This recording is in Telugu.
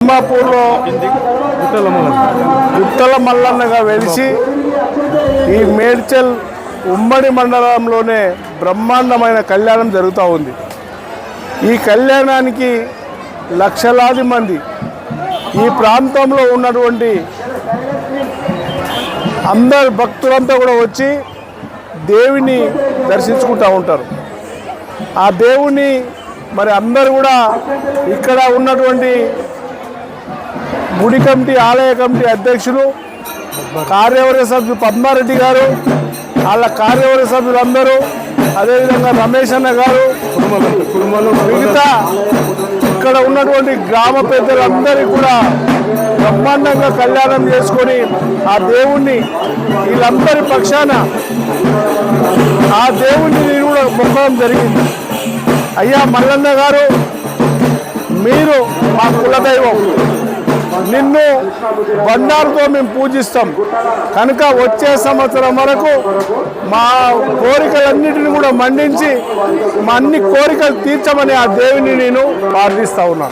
తిమ్మాపూర్లో గుట్టల మల్లన్నగా వెలిసి ఈ మేడ్చల్ ఉమ్మడి మండలంలోనే బ్రహ్మాండమైన కళ్యాణం జరుగుతూ ఉంది. ఈ కళ్యాణానికి లక్షలాది మంది ఈ ప్రాంతంలో ఉన్నటువంటి అందరు భక్తులంతా కూడా వచ్చి దేవుని దర్శించుకుంటూ ఉంటారు. ఆ దేవుని మరి అందరూ కూడా ఇక్కడ ఉన్నటువంటి గుడి కమిటీ ఆలయ కమిటీ అధ్యక్షులు కార్యవర్గ సభ్యులు పద్మారెడ్డి గారు, వాళ్ళ కార్యవర్గ సభ్యులందరూ, అదేవిధంగా రమేష్ అన్న గారు, మిగతా ఇక్కడ ఉన్నటువంటి గ్రామ పెద్దలందరికీ కూడా బ్రహ్మాండంగా కళ్యాణం చేసుకొని ఆ దేవుణ్ణి వీళ్ళందరి పక్షాన ఆ దేవుణ్ణి నేను కూడా మొక్కడం జరిగింది. అయ్యా మల్లన్న గారు, మీరు మా కులదైవం, నిన్ను బండారుతో మేము పూజిస్తాం కనుక వచ్చే సంవత్సరం వరకు మా కోరికలన్నిటిని కూడా మండించి మా అన్ని కోరికలు తీర్చమని ఆ దేవుని నేను ప్రార్థిస్తా ఉన్నాను.